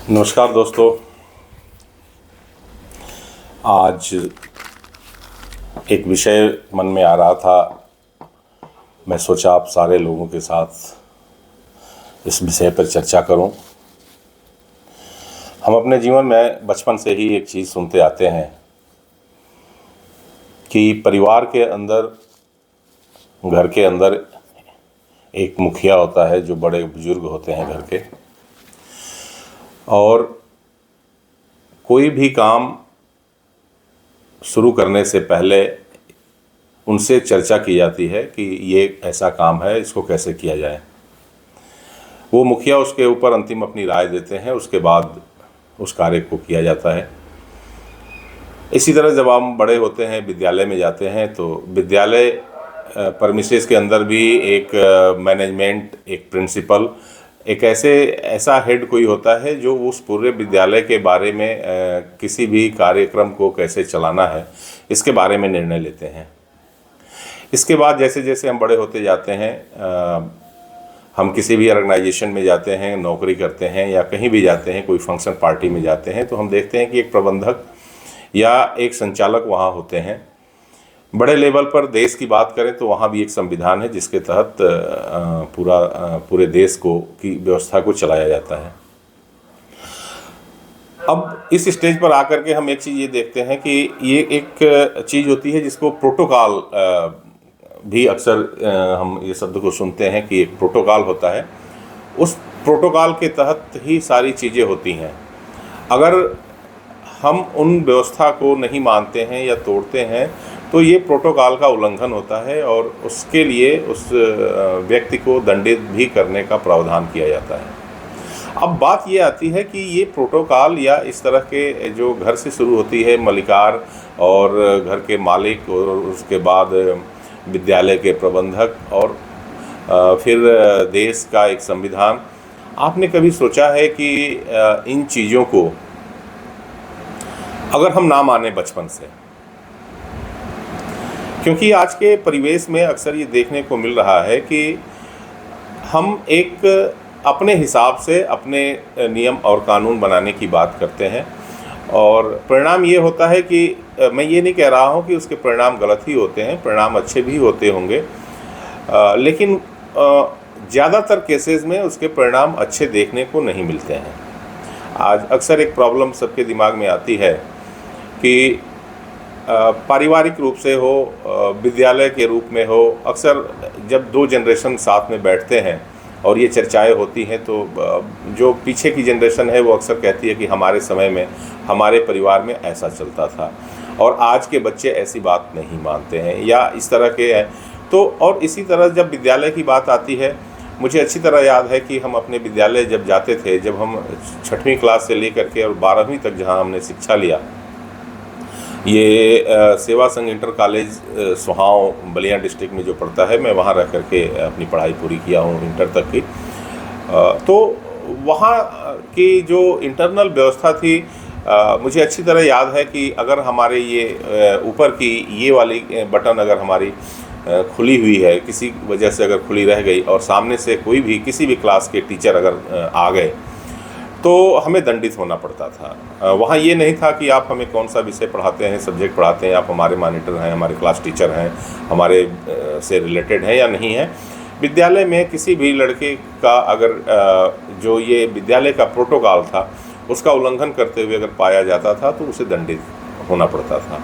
नमस्कार दोस्तों। आज एक विषय मन में आ रहा था। मैं सोचा आप सारे लोगों के साथ इस विषय पर चर्चा करूं। हम अपने जीवन में बचपन से ही एक चीज़ सुनते आते हैं कि परिवार के अंदर, घर के अंदर एक मुखिया होता है जो बड़े बुजुर्ग होते हैं घर के, और कोई भी काम शुरू करने से पहले उनसे चर्चा की जाती है कि ये ऐसा काम है, इसको कैसे किया जाए। वो मुखिया उसके ऊपर अंतिम अपनी राय देते हैं, उसके बाद उस कार्य को किया जाता है। इसी तरह जब हम बड़े होते हैं, विद्यालय में जाते हैं, तो विद्यालय परमिसेस के अंदर भी एक मैनेजमेंट, एक प्रिंसिपल, एक ऐसा हेड कोई होता है जो उस पूरे विद्यालय के बारे में किसी भी कार्यक्रम को कैसे चलाना है, इसके बारे में निर्णय लेते हैं। इसके बाद जैसे जैसे हम बड़े होते जाते हैं, हम किसी भी ऑर्गेनाइजेशन में जाते हैं, नौकरी करते हैं या कहीं भी जाते हैं, कोई फंक्शन पार्टी में जाते हैं, तो हम देखते हैं कि एक प्रबंधक या एक संचालक वहाँ होते हैं। बड़े लेवल पर देश की बात करें तो वहाँ भी एक संविधान है जिसके तहत पूरे देश की व्यवस्था को चलाया जाता है। अब इस स्टेज पर आकर के हम एक चीज़ ये देखते हैं कि ये एक चीज़ होती है जिसको प्रोटोकॉल भी अक्सर हम ये शब्द को सुनते हैं कि एक प्रोटोकॉल होता है। उस प्रोटोकॉल के तहत ही सारी चीज़ें होती हैं। अगर हम उन व्यवस्था को नहीं मानते हैं या तोड़ते हैं तो ये प्रोटोकॉल का उल्लंघन होता है और उसके लिए उस व्यक्ति को दंडित भी करने का प्रावधान किया जाता है। अब बात ये आती है कि ये प्रोटोकॉल या इस तरह के जो घर से शुरू होती है, मलिकार और घर के मालिक और उसके बाद विद्यालय के प्रबंधक और फिर देश का एक संविधान, आपने कभी सोचा है कि इन चीज़ों को अगर हम ना माने बचपन से, क्योंकि आज के परिवेश में अक्सर ये देखने को मिल रहा है कि हम एक अपने हिसाब से अपने नियम और कानून बनाने की बात करते हैं और परिणाम ये होता है कि मैं ये नहीं कह रहा हूँ कि उसके परिणाम गलत ही होते हैं, परिणाम अच्छे भी होते होंगे, लेकिन ज़्यादातर केसेस में उसके परिणाम अच्छे देखने को नहीं मिलते हैं। आज अक्सर एक प्रॉब्लम सबके दिमाग में आती है कि पारिवारिक रूप से हो, विद्यालय के रूप में हो, अक्सर जब दो जनरेशन साथ में बैठते हैं और ये चर्चाएं होती हैं तो जो पीछे की जनरेशन है वो अक्सर कहती है कि हमारे समय में हमारे परिवार में ऐसा चलता था और आज के बच्चे ऐसी बात नहीं मानते हैं या इस तरह के हैं। तो और इसी तरह जब विद्यालय की बात आती है, मुझे अच्छी तरह याद है कि हम अपने विद्यालय जब जाते थे, जब हम 6वीं क्लास से लेकर के और 12वीं तक जहाँ हमने शिक्षा लिया, ये सेवा संघ इंटर कॉलेज सोहाव बलिया डिस्ट्रिक्ट में जो पड़ता है, मैं वहाँ रह करके अपनी पढ़ाई पूरी किया हूँ इंटर तक की। तो वहाँ की जो इंटरनल व्यवस्था थी, मुझे अच्छी तरह याद है कि अगर हमारे ये ऊपर की ये वाली बटन अगर हमारी खुली हुई है, किसी वजह से अगर खुली रह गई और सामने से कोई भी किसी भी क्लास के टीचर अगर आ गए तो हमें दंडित होना पड़ता था। वहाँ ये नहीं था कि आप हमें कौन सा विषय पढ़ाते हैं, सब्जेक्ट पढ़ाते हैं, आप हमारे मॉनिटर हैं, हमारे क्लास टीचर हैं, हमारे से रिलेटेड हैं या नहीं हैं। विद्यालय में किसी भी लड़के का अगर जो ये विद्यालय का प्रोटोकॉल था उसका उल्लंघन करते हुए अगर पाया जाता था तो उसे दंडित होना पड़ता था।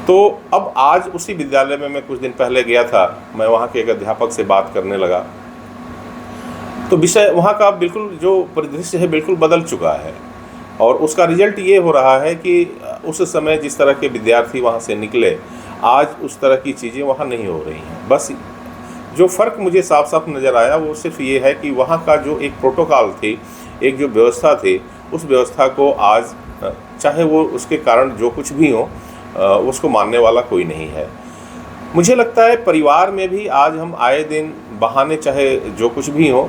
तो अब आज उसी विद्यालय में मैं कुछ दिन पहले गया था, मैं वहाँ के एक अध्यापक से बात करने लगा तो विषय वहाँ का बिल्कुल जो परिदृश्य है बिल्कुल बदल चुका है और उसका रिजल्ट ये हो रहा है कि उस समय जिस तरह के विद्यार्थी वहाँ से निकले, आज उस तरह की चीज़ें वहाँ नहीं हो रही हैं। बस जो फ़र्क मुझे साफ साफ नज़र आया वो सिर्फ ये है कि वहाँ का जो एक प्रोटोकॉल थी, एक जो व्यवस्था थी, उस व्यवस्था को आज चाहे वो उसके कारण जो कुछ भी हो उसको मानने वाला कोई नहीं है। मुझे लगता है परिवार में भी आज हम आए दिन बहाने, चाहे जो कुछ भी हो,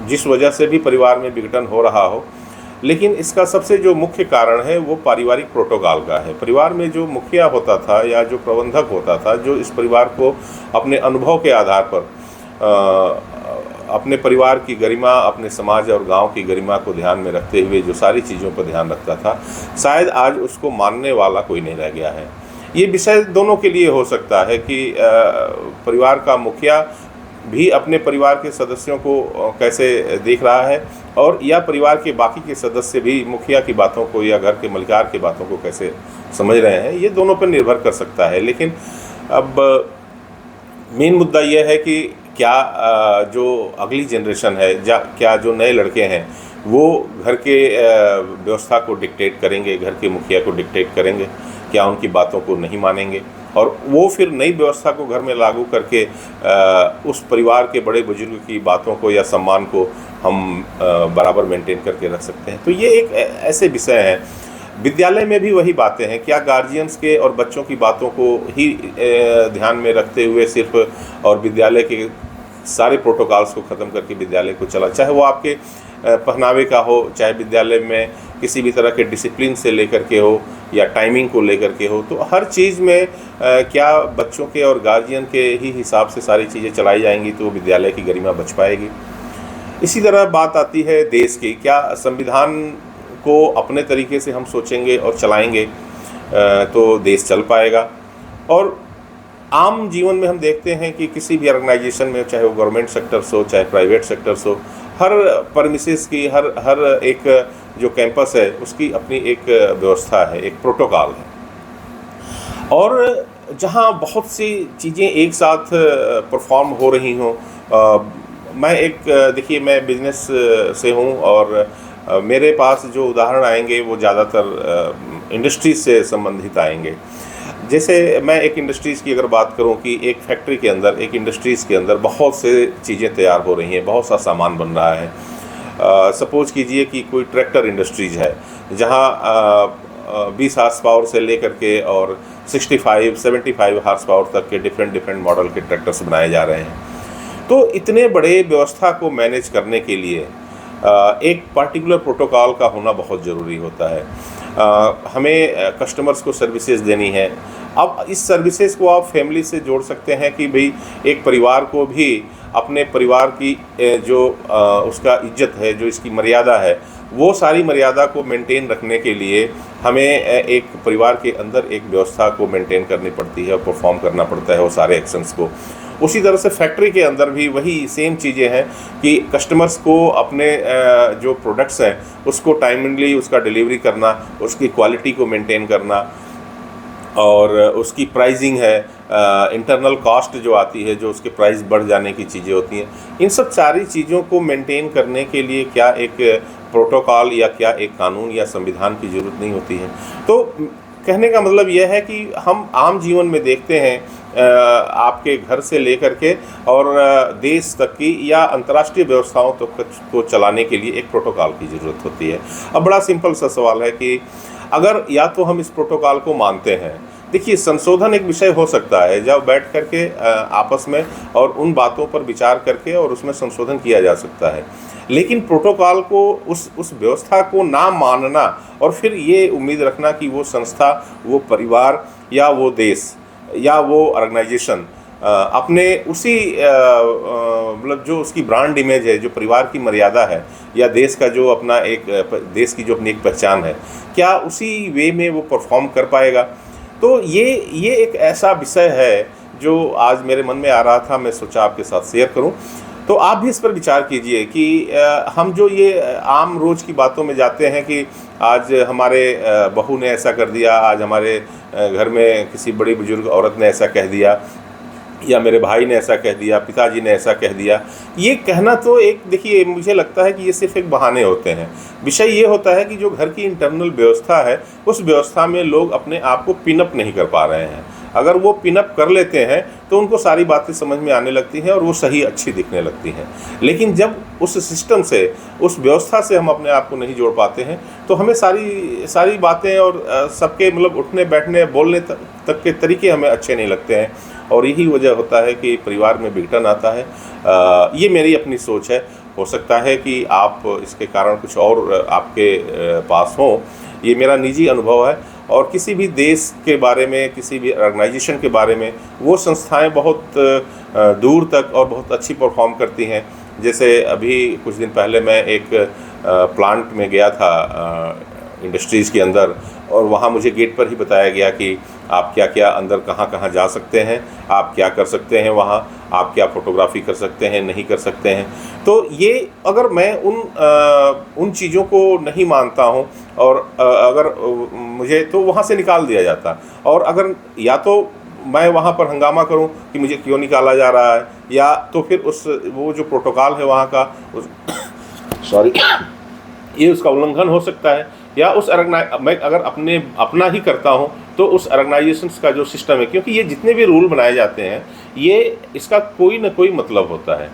जिस वजह से भी परिवार में विघटन हो रहा हो, लेकिन इसका सबसे जो मुख्य कारण है वो पारिवारिक प्रोटोकॉल का है। परिवार में जो मुखिया होता था या जो प्रबंधक होता था, जो इस परिवार को अपने अनुभव के आधार पर अपने परिवार की गरिमा, अपने समाज और गांव की गरिमा को ध्यान में रखते हुए जो सारी चीज़ों पर ध्यान रखता था, शायद आज उसको मानने वाला कोई नहीं रह गया है। ये विषय दोनों के लिए हो सकता है कि परिवार का मुखिया भी अपने परिवार के सदस्यों को कैसे देख रहा है, और या परिवार के बाकी के सदस्य भी मुखिया की बातों को या घर के मलिकार की बातों को कैसे समझ रहे हैं। ये दोनों पर निर्भर कर सकता है। लेकिन अब मेन मुद्दा यह है कि क्या जो अगली जनरेशन है, क्या जो नए लड़के हैं वो घर के व्यवस्था को डिक्टेट करेंगे, घर के मुखिया को डिक्टेट करेंगे, क्या उनकी बातों को नहीं मानेंगे, और वो फिर नई व्यवस्था को घर में लागू करके उस परिवार के बड़े बुजुर्ग की बातों को या सम्मान को हम बराबर मेंटेन करके रख सकते हैं। तो ये एक ऐसे विषय हैं। विद्यालय में भी वही बातें हैं, क्या गार्जियंस के और बच्चों की बातों को ही ध्यान में रखते हुए सिर्फ और विद्यालय के सारे प्रोटोकॉल्स को ख़त्म करके विद्यालय को चला, चाहे वो आपके पहनावे का हो, चाहे विद्यालय में किसी भी तरह के डिसिप्लिन से लेकर के हो या टाइमिंग को लेकर के हो, तो हर चीज़ में क्या बच्चों के और गार्जियन के ही हिसाब से सारी चीज़ें चलाई जाएंगी तो विद्यालय की गरिमा बच पाएगी। इसी तरह बात आती है देश की, क्या संविधान को अपने तरीके से हम सोचेंगे और चलाएंगे तो देश चल पाएगा। और आम जीवन में हम देखते हैं कि किसी भी ऑर्गेनाइजेशन में, चाहे वो गवर्नमेंट सेक्टर्स हो चाहे प्राइवेट सेक्टर्स हो, हर परमिसेस की हर एक जो कैंपस है उसकी अपनी एक व्यवस्था है, एक प्रोटोकॉल है। और जहाँ बहुत सी चीज़ें एक साथ परफॉर्म हो रही हों, देखिए मैं बिजनेस से हूँ और मेरे पास जो उदाहरण आएंगे वो ज़्यादातर इंडस्ट्रीज से संबंधित आएंगे। जैसे मैं एक इंडस्ट्रीज़ की अगर बात करूं कि एक फैक्ट्री के अंदर, एक इंडस्ट्रीज़ के अंदर बहुत से चीज़ें तैयार हो रही हैं, बहुत सा सामान बन रहा है। सपोज कीजिए कि कोई ट्रैक्टर इंडस्ट्रीज़ है जहां 20 हार्स पावर से लेकर के और 65-75 हार्स पावर तक के डिफरेंट मॉडल के ट्रैक्टर्स बनाए जा रहे हैं। तो इतने बड़े व्यवस्था को मैनेज करने के लिए एक पार्टिकुलर प्रोटोकॉल का होना बहुत ज़रूरी होता है। हमें कस्टमर्स को सर्विसेज देनी है। अब इस सर्विसेज को आप फैमिली से जोड़ सकते हैं कि भाई एक परिवार को भी अपने परिवार की जो उसका इज्जत है, जो इसकी मर्यादा है, वो सारी मर्यादा को मेंटेन रखने के लिए हमें एक परिवार के अंदर एक व्यवस्था को मेंटेन करनी पड़ती है और परफॉर्म करना पड़ता है वो सारे एक्शंस को। उसी तरह से फैक्ट्री के अंदर भी वही सेम चीज़ें हैं कि कस्टमर्स को अपने जो प्रोडक्ट्स हैं उसको टाइमली उसका डिलीवरी करना, उसकी क्वालिटी को मेंटेन करना, और उसकी प्राइसिंग है, इंटरनल कॉस्ट जो आती है, जो उसके प्राइस बढ़ जाने की चीज़ें होती हैं, इन सब सारी चीज़ों को मेंटेन करने के लिए क्या एक प्रोटोकॉल या क्या एक कानून या संविधान की ज़रूरत नहीं होती है। तो कहने का मतलब यह है कि हम आम जीवन में देखते हैं आपके घर से लेकर के और देश तक की या अंतर्राष्ट्रीय व्यवस्थाओं तक को चलाने के लिए एक प्रोटोकॉल की ज़रूरत होती है। अब बड़ा सिंपल सा सवाल है कि अगर या तो हम इस प्रोटोकॉल को मानते हैं, देखिए संशोधन एक विषय हो सकता है जब बैठ करके आपस में और उन बातों पर विचार करके और उसमें संशोधन किया जा सकता है, लेकिन प्रोटोकॉल को उस व्यवस्था को ना मानना और फिर ये उम्मीद रखना कि वो संस्था, वो परिवार या वो देश या वो ऑर्गेनाइजेशन अपने उसी मतलब जो उसकी ब्रांड इमेज है, जो परिवार की मर्यादा है या देश का जो अपना एक देश की जो अपनी एक पहचान है, क्या उसी वे में वो परफॉर्म कर पाएगा। तो ये एक ऐसा विषय है जो आज मेरे मन में आ रहा था, मैं सोचा आपके साथ शेयर करूं। तो आप भी इस पर विचार कीजिए कि हम जो ये आम रोज़ की बातों में जाते हैं कि आज हमारे बहू ने ऐसा कर दिया, आज हमारे घर में किसी बड़ी बुजुर्ग औरत ने ऐसा कह दिया, या मेरे भाई ने ऐसा कह दिया, पिताजी ने ऐसा कह दिया। ये कहना तो एक, देखिए मुझे लगता है कि ये सिर्फ एक बहाने होते हैं। विषय ये होता है कि जो घर की इंटरनल व्यवस्था है उस व्यवस्था में लोग अपने आप को पिनअप नहीं कर पा रहे हैं। अगर वो पिनअप कर लेते हैं तो उनको सारी बातें समझ में आने लगती हैं और वो सही अच्छी दिखने लगती हैं। लेकिन जब उस सिस्टम से, उस व्यवस्था से हम अपने आप को नहीं जोड़ पाते हैं तो हमें सारी बातें और सबके मतलब उठने बैठने बोलने तक के तरीके हमें अच्छे नहीं लगते हैं, और यही वजह होता है कि परिवार में विघटन आता है। ये मेरी अपनी सोच है। हो सकता है कि आप इसके कारण कुछ और आपके पास हो, ये मेरा निजी अनुभव है। और किसी भी देश के बारे में, किसी भी ऑर्गेनाइजेशन के बारे में, वो संस्थाएं बहुत दूर तक और बहुत अच्छी परफॉर्म करती हैं जैसे अभी कुछ दिन पहले मैं एक प्लांट में गया था इंडस्ट्रीज़ के अंदर, और वहाँ मुझे गेट पर ही बताया गया कि आप क्या क्या अंदर कहाँ कहाँ जा सकते हैं, आप क्या कर सकते हैं वहाँ, आप क्या फ़ोटोग्राफी कर सकते हैं, नहीं कर सकते हैं। तो ये अगर मैं उन चीज़ों को नहीं मानता हूँ और अगर मुझे तो वहाँ से निकाल दिया जाता, और अगर या तो मैं वहाँ पर हंगामा करूँ कि मुझे क्यों निकाला जा रहा है, या तो फिर वो जो प्रोटोकॉल है वहाँ का सॉरी ये उसका उल्लंघन हो सकता है, या मैं अगर अपना ही करता हूँ तो उस ऑर्गेनाइजेशंस का जो सिस्टम है, क्योंकि ये जितने भी रूल बनाए जाते हैं ये इसका कोई ना कोई मतलब होता है,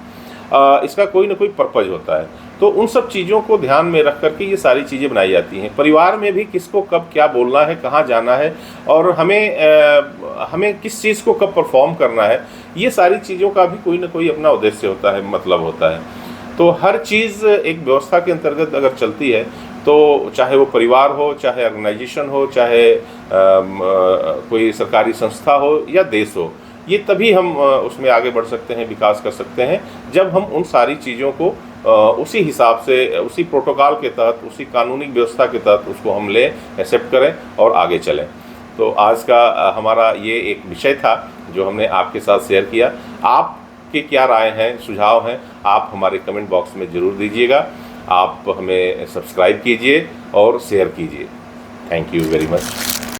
इसका कोई ना कोई पर्पज होता है। तो उन सब चीज़ों को ध्यान में रख करके ये सारी चीज़ें बनाई जाती हैं। परिवार में भी किसको कब क्या बोलना है, कहाँ जाना है, और हमें किस चीज़ को कब परफॉर्म करना है, ये सारी चीज़ों का भी कोई ना कोई अपना उद्देश्य होता है, मतलब होता है। तो हर चीज़ एक व्यवस्था के अंतर्गत अगर चलती है, तो चाहे वो परिवार हो, चाहे ऑर्गेनाइजेशन हो, चाहे कोई सरकारी संस्था हो या देश हो, ये तभी हम उसमें आगे बढ़ सकते हैं, विकास कर सकते हैं, जब हम उन सारी चीज़ों को उसी हिसाब से, उसी प्रोटोकॉल के तहत, उसी कानूनी व्यवस्था के तहत उसको हम लें, एक्सेप्ट करें और आगे चलें। तो आज का हमारा ये एक विषय था जो हमने आपके साथ शेयर किया। आपके क्या राय हैं, सुझाव हैं, आप हमारे कमेंट बॉक्स में ज़रूर दीजिएगा। आप हमें सब्सक्राइब कीजिए और शेयर कीजिए। Thank you very much.